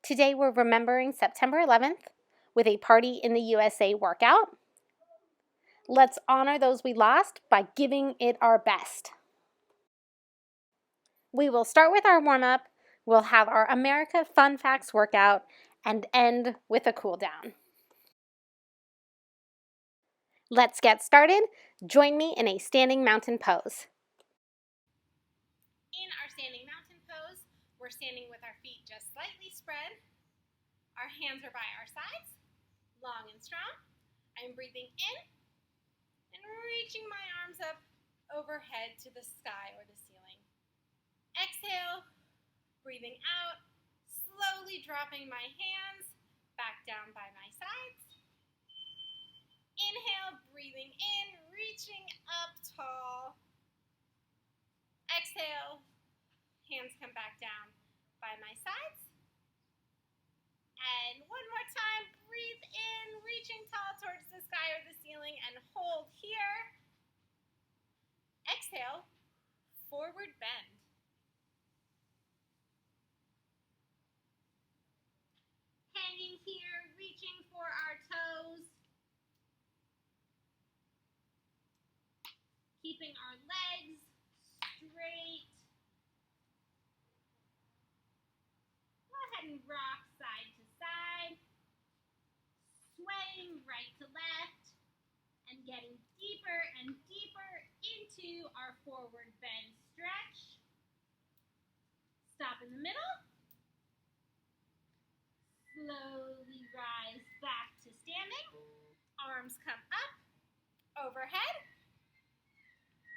Today we're remembering September 11th with a Party in the USA workout. Let's honor those we lost by giving it our best. We will start with our warm-up, we'll have our America Fun Facts workout, and end with a cool down. Let's get started. Join me in a standing mountain pose. In our standing mountain pose, we're standing with our feet just slightly spread. Our hands are by our sides, long and strong. I'm breathing in and reaching my arms up overhead to the sky or the ceiling. Exhale, breathing out, slowly dropping my hands back down by my sides. Inhale, breathing in, reaching up tall. Exhale, hands come back down by my sides. And one more time, breathe in, reaching tall towards the sky or the ceiling, and hold here. Exhale, forward bend. Hanging here, reaching for our toes. Keeping our legs straight. Go ahead and rock side to side. Swaying right to left. And getting deeper and deeper into our forward bend stretch. Stop in the middle. Slowly rise back to standing. Arms come up, overhead.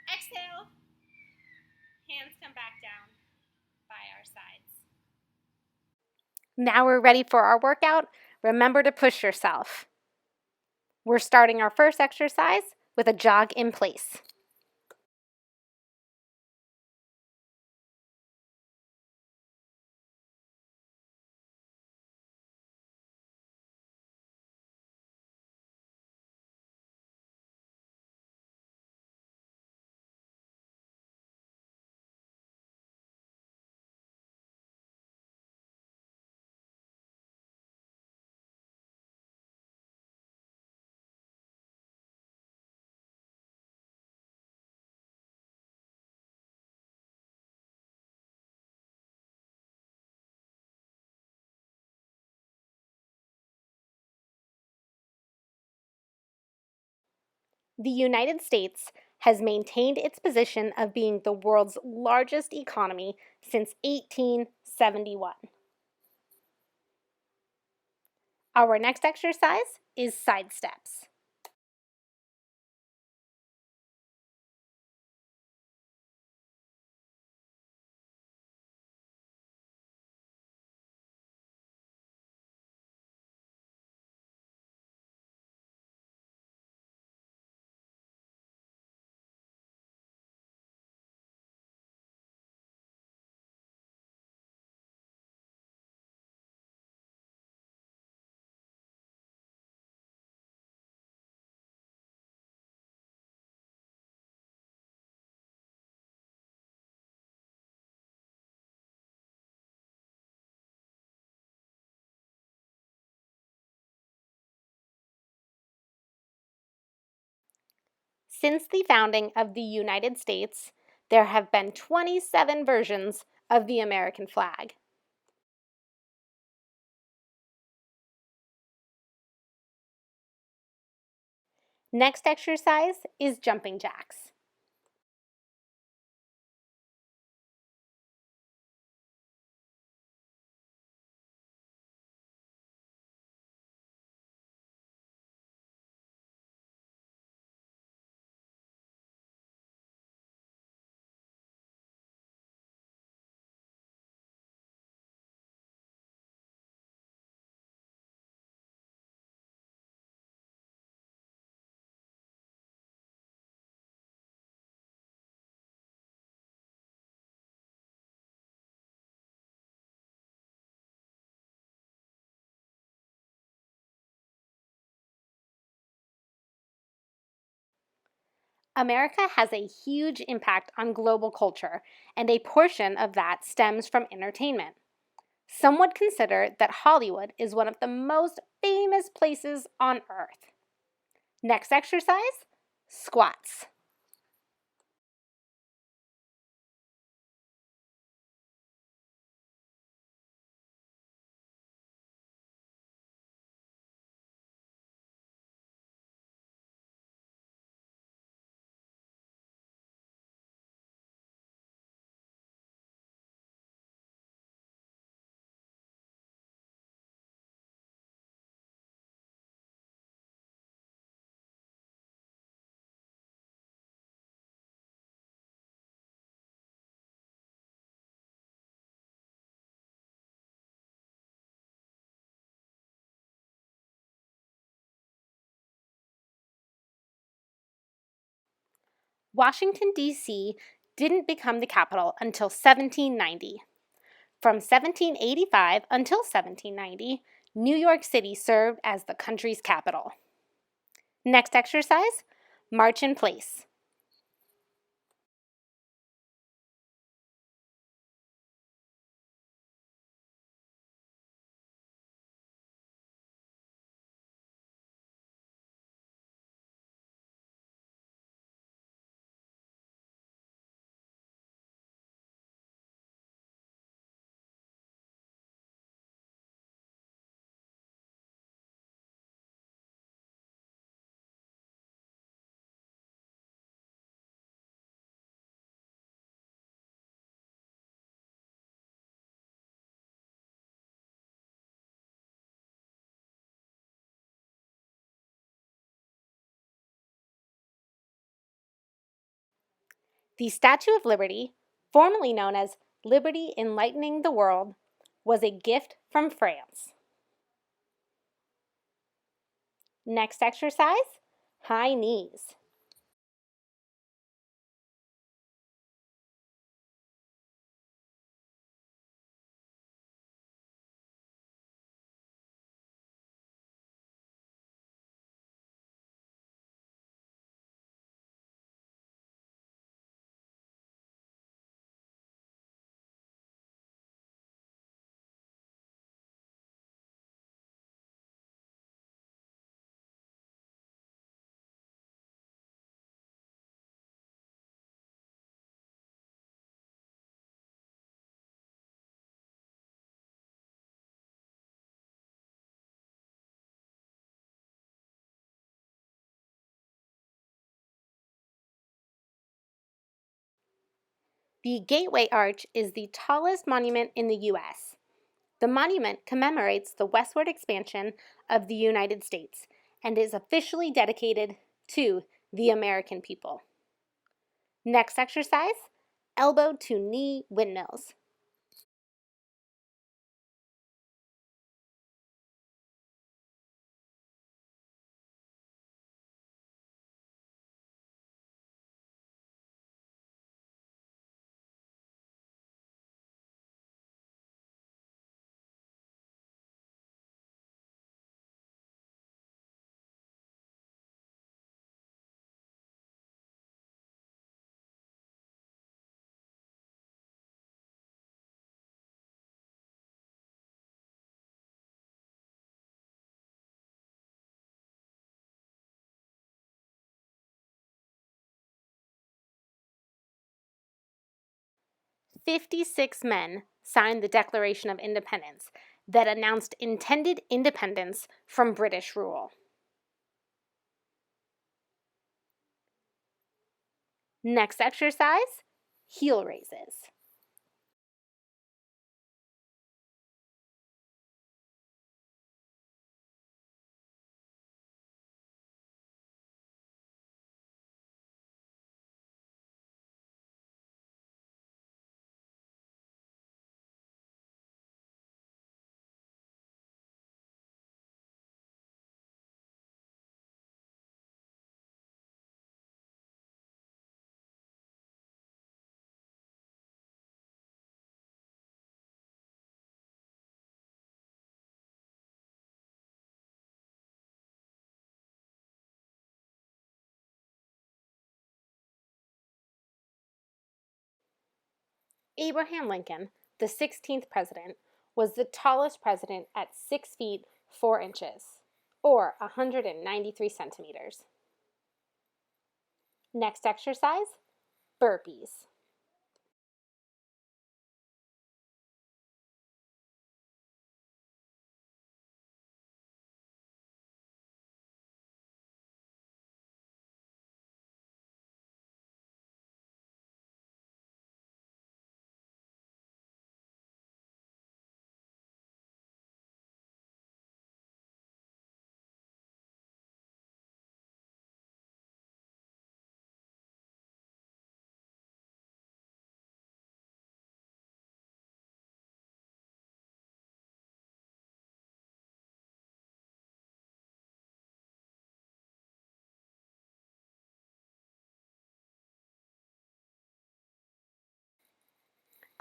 Exhale. Hands come back down by our sides. Now we're ready for our workout. Remember to push yourself. We're starting our first exercise with a jog in place. The United States has maintained its position of being the world's largest economy since 1871. Our next exercise is side steps. Since the founding of the United States, there have been 27 versions of the American flag. Next exercise is jumping jacks. America has a huge impact on global culture, and a portion of that stems from entertainment. Some would consider that Hollywood is one of the most famous places on earth. Next exercise, squats. Washington, D.C. didn't become the capital until 1790. From 1785 until 1790, New York City served as the country's capital. Next exercise, march in place. The Statue of Liberty, formerly known as Liberty Enlightening the World, was a gift from France. Next exercise, high knees. The Gateway Arch is the tallest monument in the U.S. The monument commemorates the westward expansion of the United States and is officially dedicated to the American people. Next exercise, elbow to knee windmills. "56 men signed the Declaration of Independence that announced intended independence from British rule. Next exercise, heel raises. Abraham Lincoln, the 16th president, was the tallest president at 6 feet 4 inches, or 193 centimeters. Next exercise, burpees.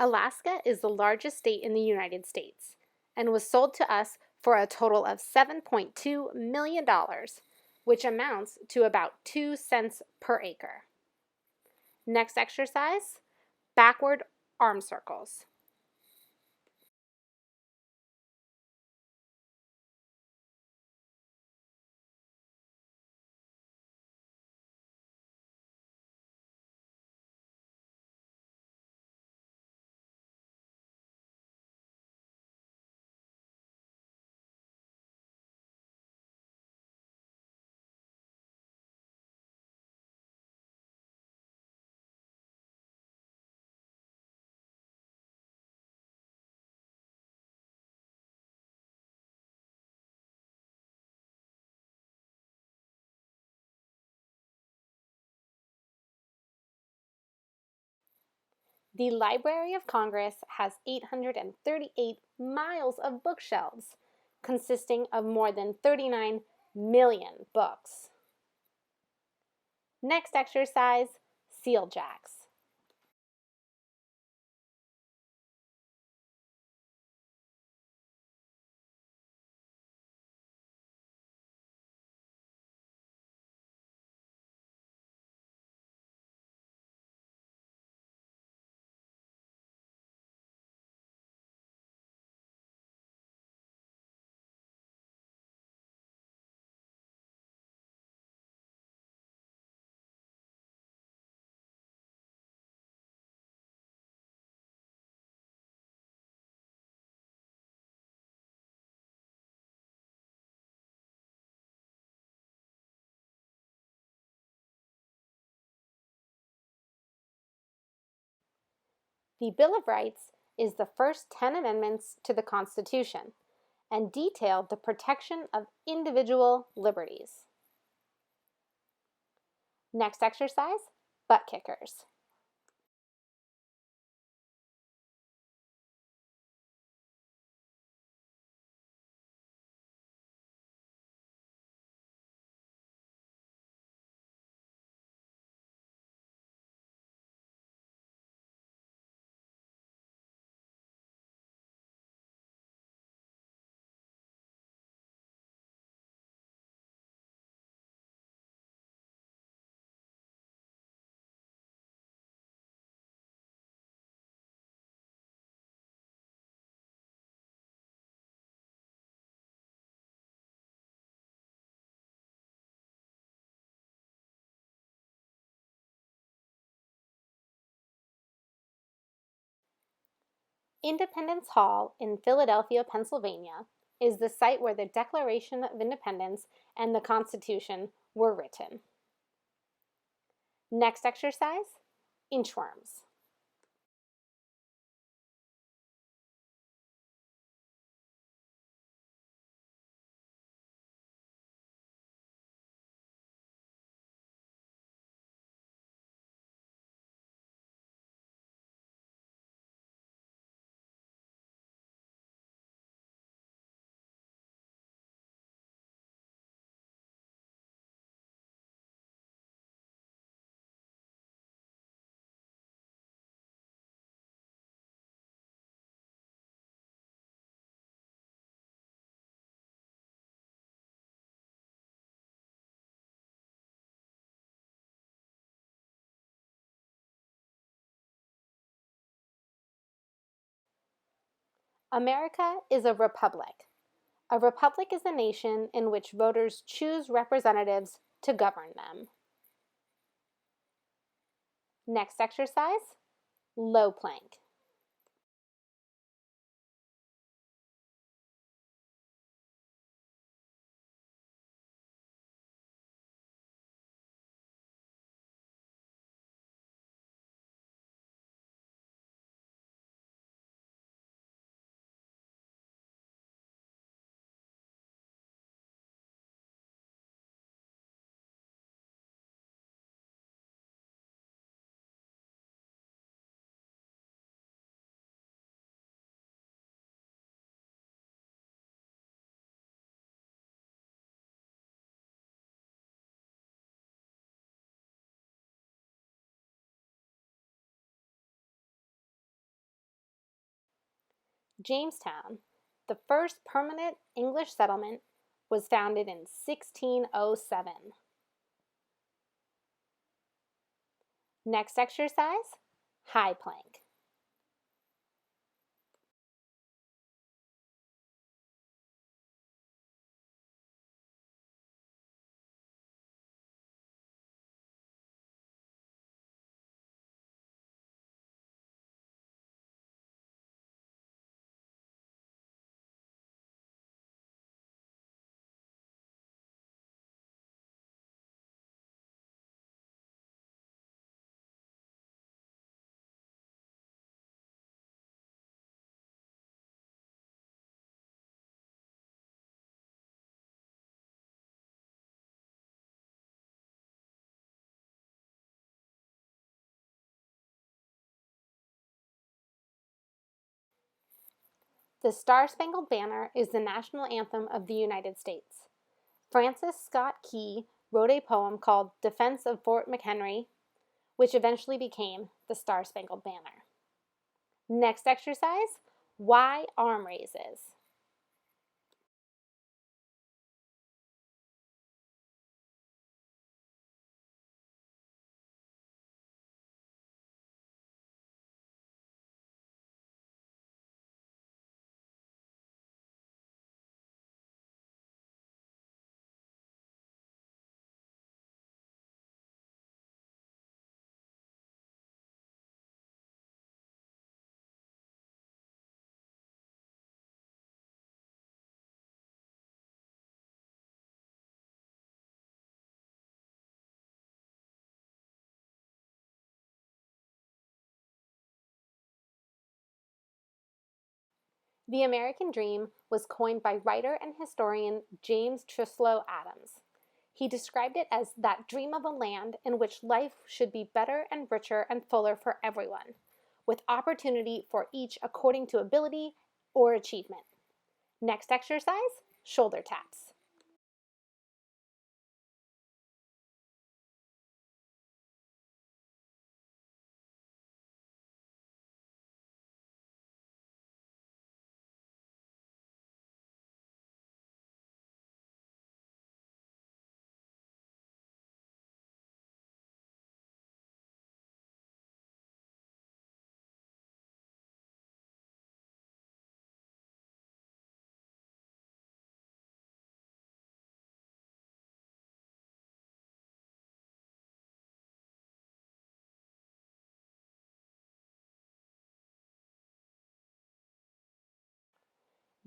Alaska is the largest state in the United States and was sold to us for a total of $7.2 million, which amounts to about 2 cents per acre. Next exercise, backward arm circles. The Library of Congress has 838 miles of bookshelves, consisting of more than 39 million books. Next exercise, seal jacks. The Bill of Rights is the first 10 amendments to the Constitution and detailed the protection of individual liberties. Next exercise, butt kickers. Independence Hall in Philadelphia, Pennsylvania, is the site where the Declaration of Independence and the Constitution were written. Next exercise, inchworms. America is a republic. A republic is a nation in which voters choose representatives to govern them. Next exercise, low plank. Jamestown, the first permanent English settlement, was founded in 1607. Next exercise, high plank. The Star-Spangled Banner is the national anthem of the United States. Francis Scott Key wrote a poem called Defense of Fort McHenry, which eventually became the Star-Spangled Banner. Next exercise, Y arm raises. The American dream was coined by writer and historian James Truslow Adams. He described it as that dream of a land in which life should be better and richer and fuller for everyone, with opportunity for each according to ability or achievement. Next exercise, shoulder taps.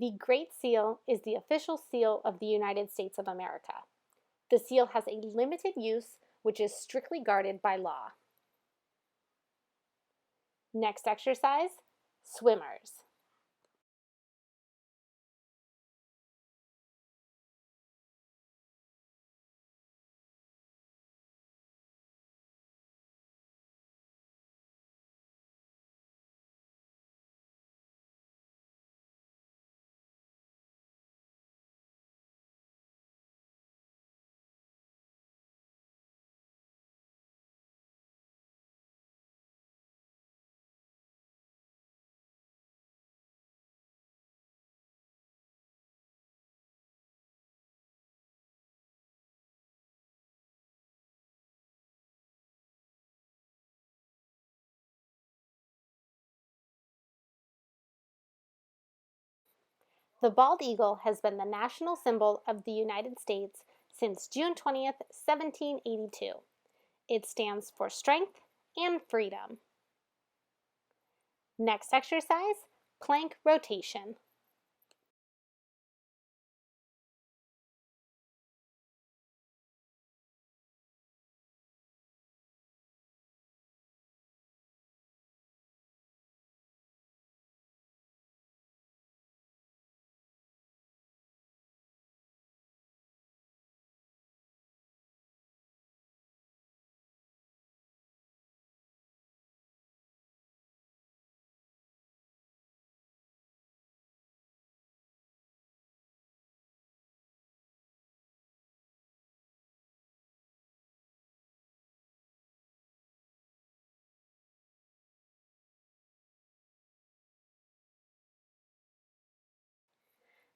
The Great Seal is the official seal of the United States of America. The seal has a limited use, which is strictly guarded by law. Next exercise, swimmers. The bald eagle has been the national symbol of the United States since June 20th, 1782. It stands for strength and freedom. Next exercise, plank rotation.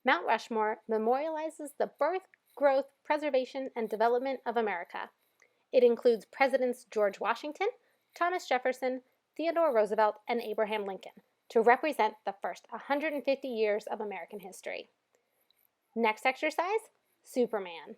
Mount Rushmore memorializes the birth, growth, preservation, and development of America. It includes Presidents George Washington, Thomas Jefferson, Theodore Roosevelt, and Abraham Lincoln to represent the first 150 years of American history. Next exercise, Superman.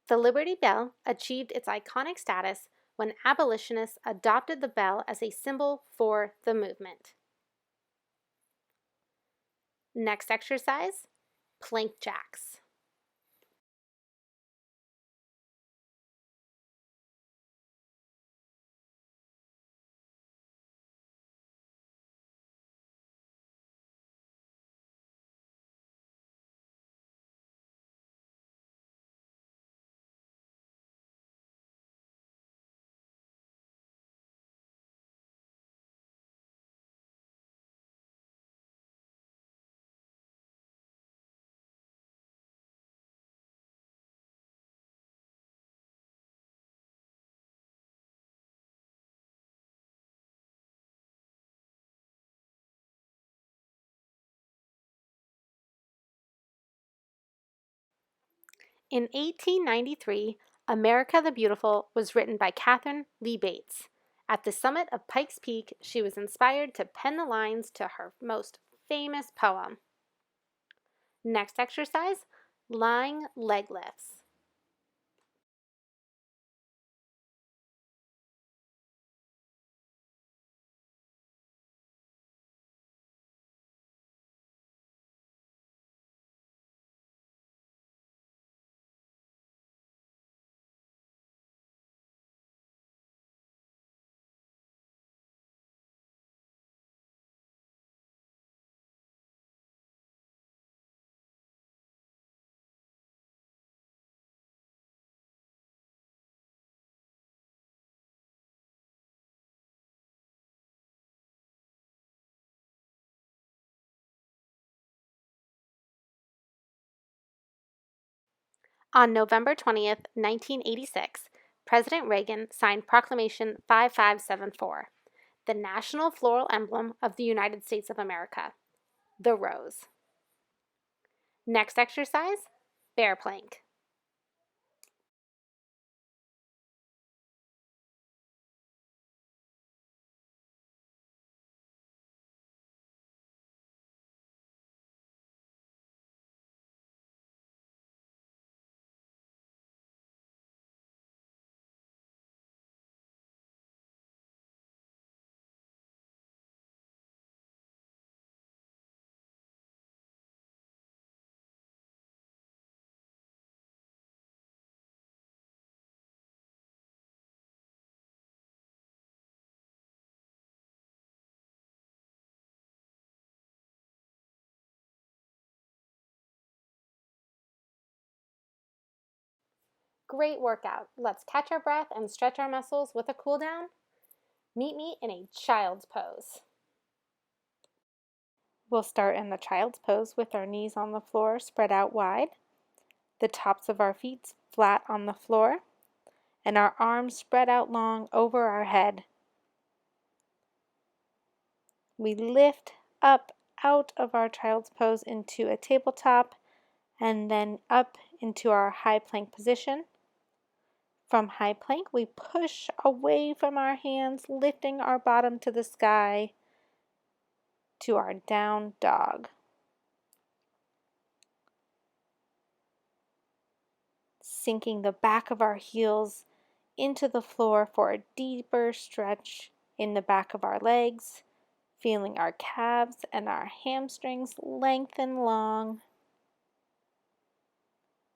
The Liberty Bell achieved its iconic status when abolitionists adopted the bell as a symbol for the movement. Next exercise, plank jacks. In 1893, America the Beautiful was written by Katharine Lee Bates. At the summit of Pikes Peak, she was inspired to pen the lines to her most famous poem. Next exercise, lying leg lifts. On November 20th, 1986, President Reagan signed Proclamation 5574, the national floral emblem of the United States of America, the rose. Next exercise, bear plank. Great workout. Let's catch our breath and stretch our muscles with a cool down. Meet me in a child's pose. We'll start in the child's pose with our knees on the floor spread out wide, the tops of our feet flat on the floor, and our arms spread out long over our head. We lift up out of our child's pose into a tabletop and then up into our high plank position. From high plank, we push away from our hands, lifting our bottom to the sky to our down dog. Sinking the back of our heels into the floor for a deeper stretch in the back of our legs, feeling our calves and our hamstrings lengthen long.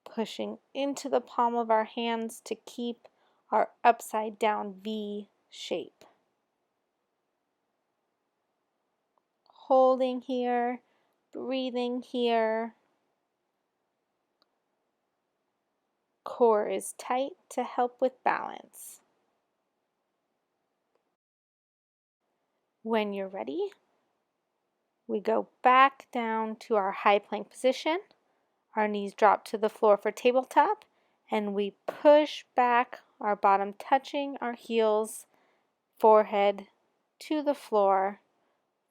Pushing into the palm of our hands to keep our upside down V shape. Holding here, breathing here. Core is tight to help with balance. When you're ready, we go back down to our high plank position. Our knees drop to the floor for tabletop, and we push back, our bottom touching our heels, forehead to the floor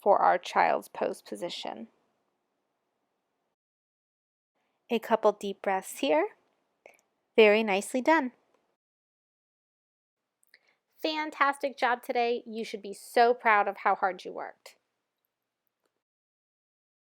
for our child's pose position. A couple deep breaths here. Very nicely done. Fantastic job today. You should be so proud of how hard you worked.